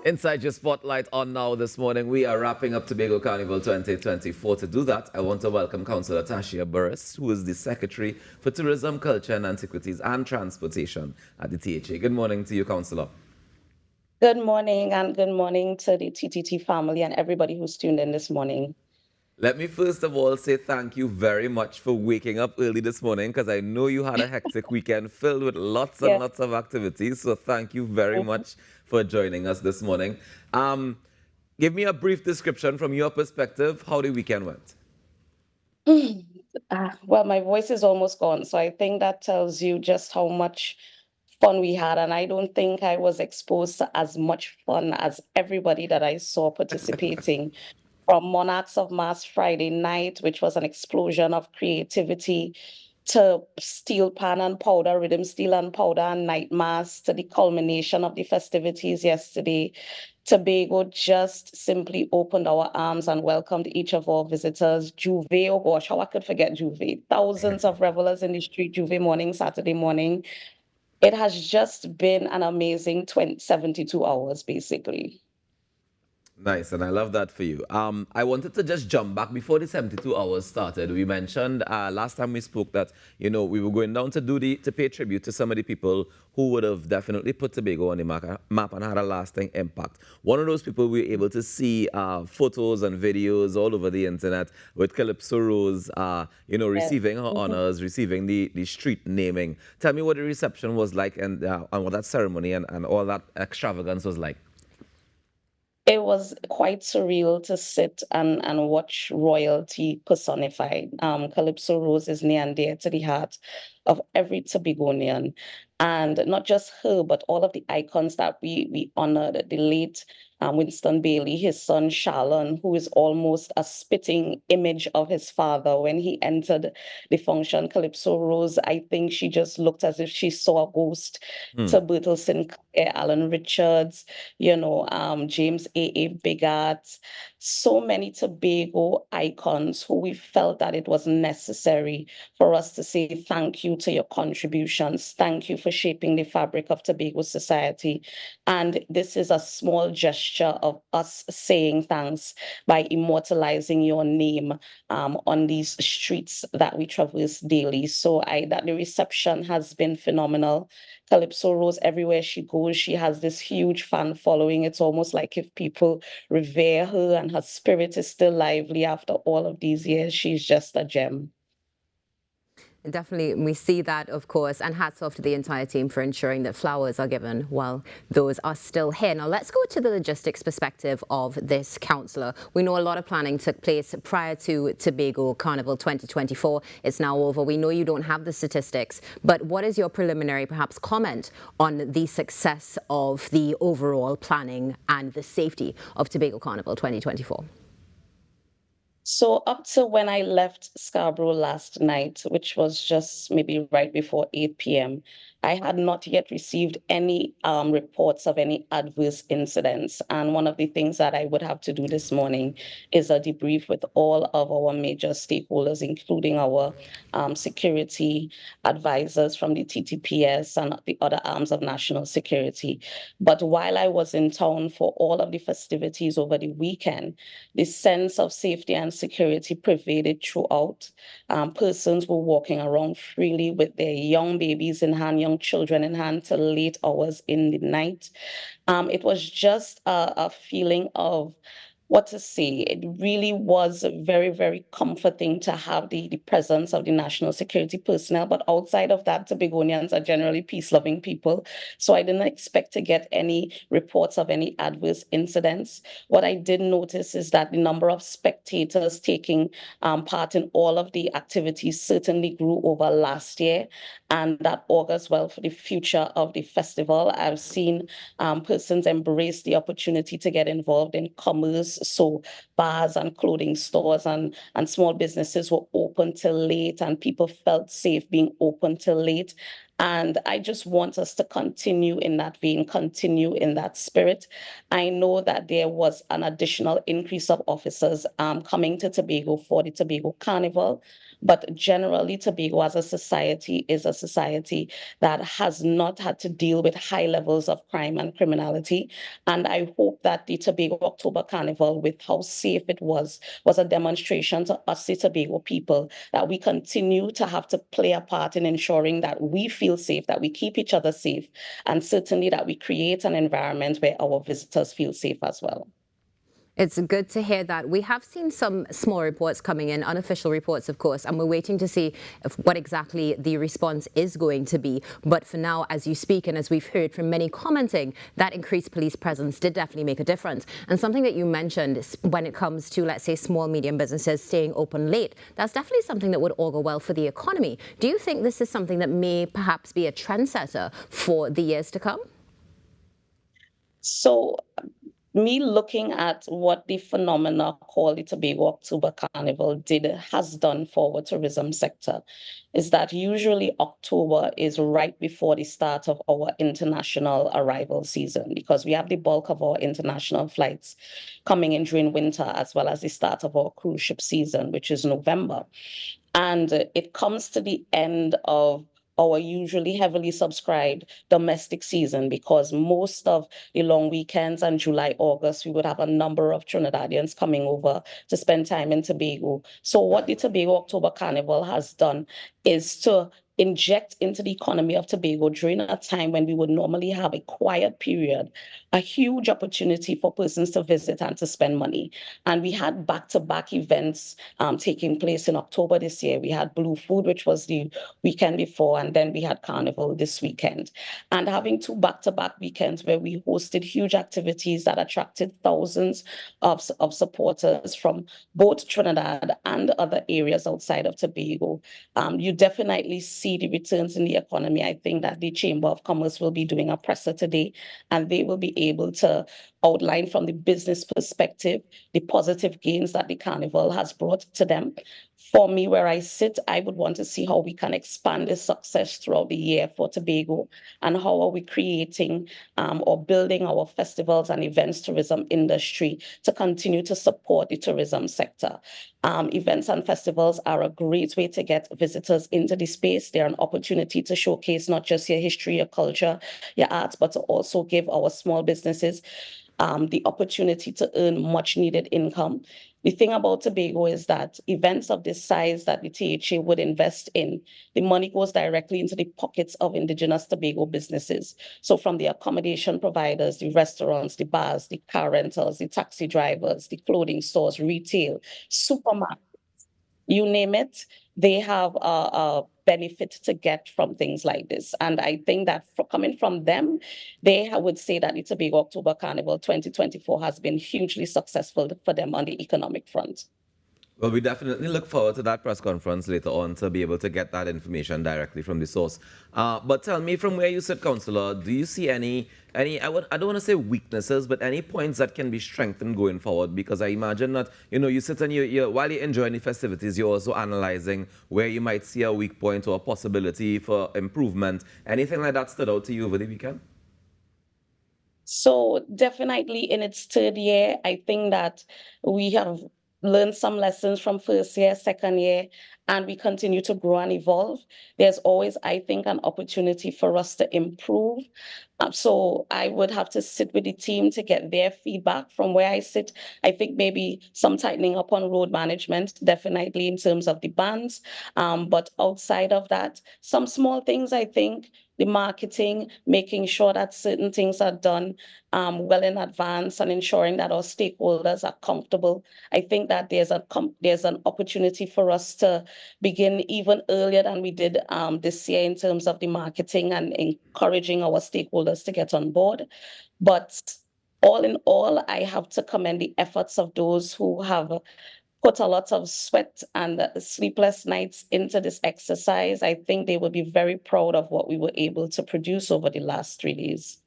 Inside your spotlight on now this morning, we are wrapping up Tobago Carnival 2024. To do that, I want to welcome Councillor Tashia Burris, who is the Secretary for Tourism, Culture and Antiquities and Transportation at the THA. Good morning to you, Councillor. Good morning, and good morning to the TTT family and everybody who's tuned in this morning. Let me first of all say thank you very much for waking up early this morning because I know you had a hectic weekend filled with lots and Yeah. lots of activities. So thank you very much for joining us this morning. Um, Give me a brief description from your perspective how the weekend went. Well, my voice is almost gone, so I think that tells you just how much fun we had. And I don't think I was exposed to as much fun as everybody that I saw participating. From Monarchs of Mass Friday night, which was an explosion of creativity, to steel pan and powder, rhythm steel and powder, and night mass, to the culmination of the festivities yesterday. Tobago just simply opened our arms and welcomed each of our visitors. Juve, oh gosh, how I could forget Juve. Thousands of revelers in the street, Juve morning, Saturday morning. It has just been an amazing 72 hours, basically. Nice, and I love that for you. I wanted to just jump back before the 72 hours started. We mentioned last time we spoke that we were going down to pay tribute to some of the people who would have definitely put Tobago on the map and had a lasting impact. One of those people we were able to see photos and videos all over the internet with Calypso Rose, Yeah. receiving her Mhm. honors, receiving the street naming. Tell me what the reception was like and what that ceremony and all that extravagance was like. It was quite surreal to sit and watch royalty personified. Calypso Rose is near and dear to the heart of every Tobagonian. And not just her, but all of the icons that we honored. The late Winston Bailey, his son Shalon, who is almost a spitting image of his father. When he entered the function, Calypso Rose, I think she just looked as if she saw a ghost. Hmm. To Bertel Sinclair, Alan Richards, James A. Bigart, so many Tobago icons who we felt that it was necessary for us to say thank you to your contributions. Thank you for shaping the fabric of Tobago society. And this is a small gesture of us saying thanks by immortalizing your name on these streets that we traverse daily. So that the reception has been phenomenal. Calypso Rose, everywhere she goes, she has this huge fan following. It's almost like if people revere her and her spirit is still lively after all of these years. She's just a gem. Definitely, we see that, of course, and hats off to the entire team for ensuring that flowers are given while those are still here. Now, let's go to the logistics perspective of this councillor. We know a lot of planning took place prior to Tobago Carnival 2024. It's now over. We know you don't have the statistics, but what is your preliminary, perhaps, comment on the success of the overall planning and the safety of Tobago Carnival 2024? So up to when I left Scarborough last night, which was just maybe right before 8 p.m., I had not yet received any reports of any adverse incidents. And one of the things that I would have to do this morning is a debrief with all of our major stakeholders, including our security advisors from the TTPS and the other arms of national security. But while I was in town for all of the festivities over the weekend, the sense of safety and security pervaded throughout. Persons were walking around freely with their young babies in hand, young children in hand, till late hours in the night. It was just a feeling of what to say. It really was very, very comforting to have the presence of the national security personnel. But outside of that, Tobagonians are generally peace loving people. So I didn't expect to get any reports of any adverse incidents. What I did notice is that the number of spectators taking part in all of the activities certainly grew over last year, and that augurs well for the future of the festival. I've seen persons embrace the opportunity to get involved in commerce. So bars and clothing stores and small businesses were open till late, and people felt safe being open till late. And I just want us to continue in that vein, continue in that spirit. I know that there was an additional increase of officers coming to Tobago for the Tobago Carnival. But generally, Tobago as a society is a society that has not had to deal with high levels of crime and criminality. And I hope that the Tobago October Carnival, with how safe it was a demonstration to us, the Tobago people, that we continue to have to play a part in ensuring that we feel safe, that we keep each other safe, and certainly that we create an environment where our visitors feel safe as well. It's good to hear that. We have seen some small reports coming in, unofficial reports, of course, and we're waiting to see what exactly the response is going to be. But for now, as you speak, and as we've heard from many commenting, that increased police presence did definitely make a difference. And something that you mentioned when it comes to, let's say, small, medium businesses staying open late, that's definitely something that would augur well for the economy. Do you think this is something that may perhaps be a trendsetter for the years to come? So, me looking at what the phenomena called the Tobago October Carnival has done for our tourism sector is that usually October is right before the start of our international arrival season, because we have the bulk of our international flights coming in during winter, as well as the start of our cruise ship season, which is November. And it comes to the end of our usually heavily subscribed domestic season, because most of the long weekends and July, August, we would have a number of Trinidadians coming over to spend time in Tobago. So what the Tobago October Carnival has done is to inject into the economy of Tobago during a time when we would normally have a quiet period, a huge opportunity for persons to visit and to spend money. And we had back-to-back events taking place in October this year. We had Blue Food, which was the weekend before, and then we had Carnival this weekend. And having two back-to-back weekends where we hosted huge activities that attracted thousands of supporters from both Trinidad and other areas outside of Tobago, you definitely see the returns in the economy. I think that the Chamber of Commerce will be doing a presser today, and they will be able to outline from the business perspective the positive gains that the carnival has brought to them. For me, where I sit, I would want to see how we can expand this success throughout the year for Tobago, and how are we creating or building our festivals and events tourism industry to continue to support the tourism sector. Events and festivals are a great way to get visitors into the space. They're an opportunity to showcase not just your history, your culture, your arts, but to also give our small businesses the opportunity to earn much needed income. The thing about Tobago is that events of this size that the THA would invest in, the money goes directly into the pockets of Indigenous Tobago businesses. So from the accommodation providers, the restaurants, the bars, the car rentals, the taxi drivers, the clothing stores, retail, supermarkets, you name it, they have a benefit to get from things like this. And I think that coming from them, they would say that the Tobago October Carnival 2024 has been hugely successful for them on the economic front. Well, we definitely look forward to that press conference later on to be able to get that information directly from the source. But tell me, from where you sit, Councillor, do you see any I don't want to say weaknesses, but any points that can be strengthened going forward? Because I imagine that, you sit and while you're enjoying the festivities, you're also analyzing where you might see a weak point or a possibility for improvement. Anything like that stood out to you over the weekend? So definitely in its third year, I think that we have learned some lessons from first year, second year, and we continue to grow and evolve. There's always, I think, an opportunity for us to improve. So I would have to sit with the team to get their feedback. From where I sit, I think maybe some tightening up on road management, definitely in terms of the bans. But outside of that, some small things, I think, the marketing, making sure that certain things are done well in advance, and ensuring that our stakeholders are comfortable. I think that there's an opportunity for us to begin even earlier than we did this year in terms of the marketing and encouraging our stakeholders to get on board. But all in all, I have to commend the efforts of those who have put a lot of sweat and sleepless nights into this exercise. I think they will be very proud of what we were able to produce over the last 3 days.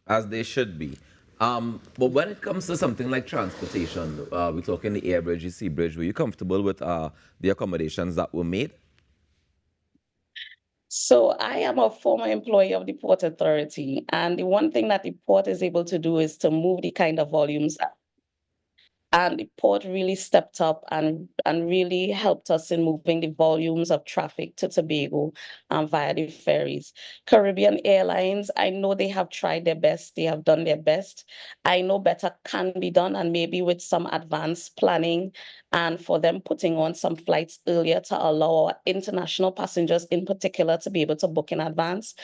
As they should be. But when it comes to something like transportation, we're talking the air bridge, the sea bridge, were you comfortable with the accommodations that were made? So I am a former employee of the Port Authority, and the one thing that the port is able to do is to move the kind of volumes And the port really stepped up and really helped us in moving the volumes of traffic to Tobago via the ferries. Caribbean Airlines, I know they have tried their best, they have done their best. I know better can be done, and maybe with some advanced planning and for them putting on some flights earlier to allow our international passengers in particular to be able to book in advance,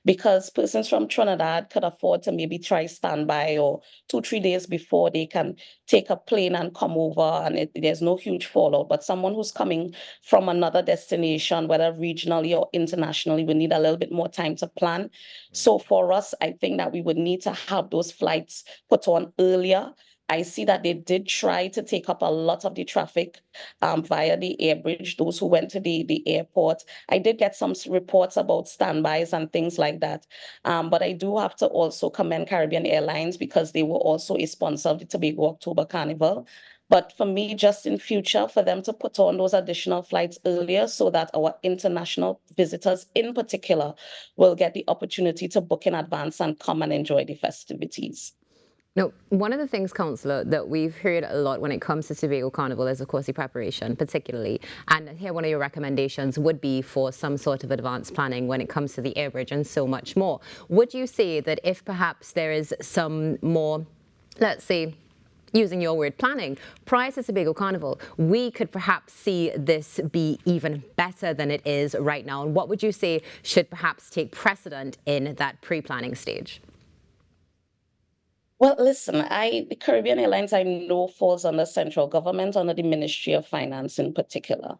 because persons from Trinidad could afford to maybe try standby or 2, 3 days before they can take a plane and come over, and there's no huge fallout. But someone who's coming from another destination, whether regionally or internationally, we need a little bit more time to plan. So for us, I think that we would need to have those flights put on earlier. I see that they did try to take up a lot of the traffic via the air bridge, those who went to the airport. I did get some reports about standbys and things like that. But I do have to also commend Caribbean Airlines because they were also a sponsor of the Tobago October Carnival. But for me, just in future, for them to put on those additional flights earlier so that our international visitors in particular will get the opportunity to book in advance and come and enjoy the festivities. Now, one of the things, Councillor, that we've heard a lot when it comes to Tobago Carnival is, of course, the preparation, particularly. And here, one of your recommendations would be for some sort of advanced planning when it comes to the airbridge and so much more. Would you say that if perhaps there is some more, let's say, using your word, planning, prior to Tobago Carnival, we could perhaps see this be even better than it is right now? And what would you say should perhaps take precedent in that pre-planning stage? Well, listen, the Caribbean Airlines I know falls under central government, under the Ministry of Finance in particular.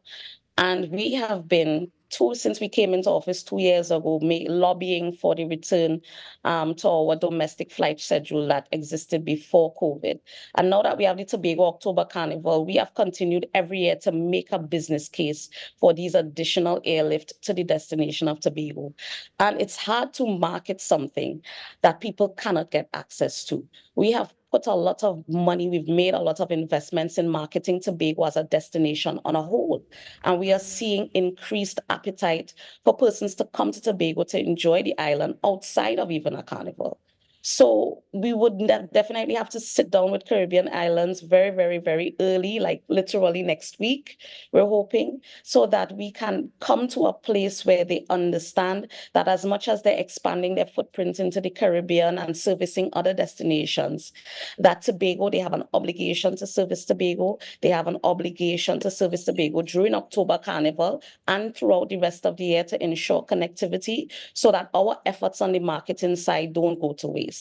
And we have been, since we came into office 2 years ago, lobbying for the return to our domestic flight schedule that existed before COVID. And now that we have the Tobago October Carnival, we have continued every year to make a business case for these additional airlift to the destination of Tobago. And it's hard to market something that people cannot get access to. We have put a lot of money, we've made a lot of investments in marketing Tobago as a destination on a whole. And we are seeing increased appetite for persons to come to Tobago to enjoy the island outside of even a carnival. So we would definitely have to sit down with Caribbean Islands very, very, very early, like literally next week, we're hoping, so that we can come to a place where they understand that as much as they're expanding their footprint into the Caribbean and servicing other destinations, that Tobago, they have an obligation to service Tobago. They have an obligation to service Tobago during October Carnival and throughout the rest of the year to ensure connectivity so that our efforts on the marketing side don't go to waste.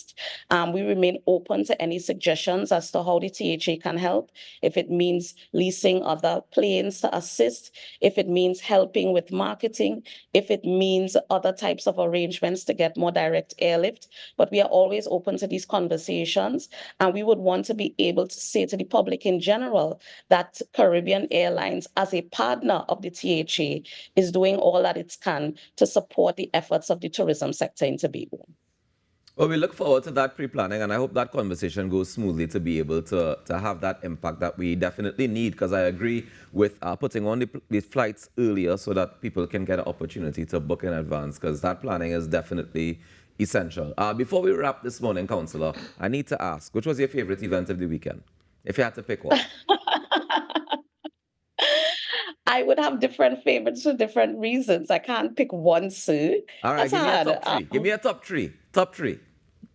We remain open to any suggestions as to how the THA can help. If it means leasing other planes to assist, if it means helping with marketing, if it means other types of arrangements to get more direct airlift. But we are always open to these conversations. And we would want to be able to say to the public in general that Caribbean Airlines, as a partner of the THA, is doing all that it can to support the efforts of the tourism sector in Tobago. Well, we look forward to that pre-planning, and I hope that conversation goes smoothly to be able to have that impact that we definitely need, because I agree with putting on the flights earlier so that people can get an opportunity to book in advance, because that planning is definitely essential. Before we wrap this morning, Councillor, I need to ask, which was your favorite event of the weekend, if you had to pick one? I would have different favorites for different reasons. I can't pick one, sir. All right, That's give me a hard. top three. Give me a top three. Top three.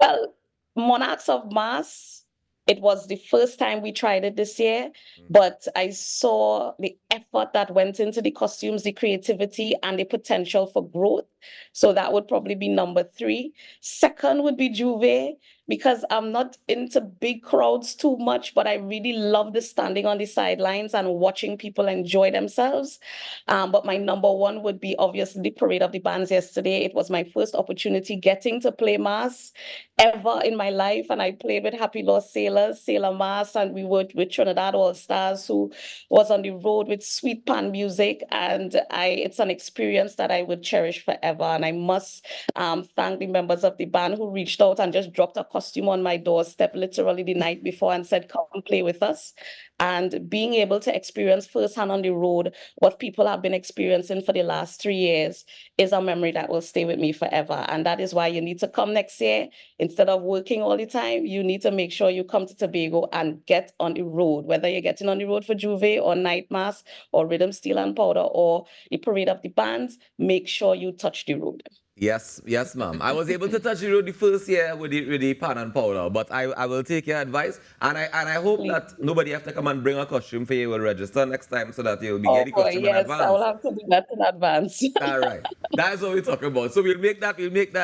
Well, Monarchs of Mars, it was the first time we tried it this year, but I saw the effort that went into the costumes, the creativity, and the potential for growth. So that would probably be number 3. Second would be Juve, because I'm not into big crowds too much, but I really love the standing on the sidelines and watching people enjoy themselves. But my number 1 would be obviously the Parade of the Bands yesterday. It was my first opportunity getting to play Mass ever in my life, and I played with Happy Lost Sailors, Sailor Mass, and we worked with Trinidad All Stars, who was on the road with sweet pan music, and it's an experience that I would cherish forever. forever. And I must thank the members of the band who reached out and just dropped a costume on my doorstep literally the night before and said, come play with us. And being able to experience firsthand on the road what people have been experiencing for the last 3 years is a memory that will stay with me forever. And that is why you need to come next year. Instead of working all the time, you need to make sure you come to Tobago and get on the road, whether you're getting on the road for Juve or Night Mass or Rhythm, Steel and Powder or the Parade of the Bands, make sure you touch the road. Yes, yes, ma'am. I was able to touch the road the first year with the pan and powder, but I will take your advice, and I hope Please. that nobody have to come and bring a costume for you. Will register next time so that you'll be Oh getting boy, costume in yes, advance. I will have to do that in advance. All right, that's what we're talking about. So we'll make that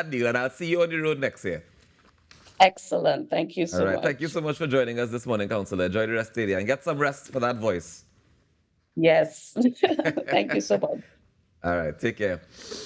deal, and I'll see you on the road next year. Excellent. Thank you so All right, much. thank you so much for joining us this morning, Councillor. Enjoy the rest of the day and get some rest for that voice. Yes. Thank you so much. All right, take care.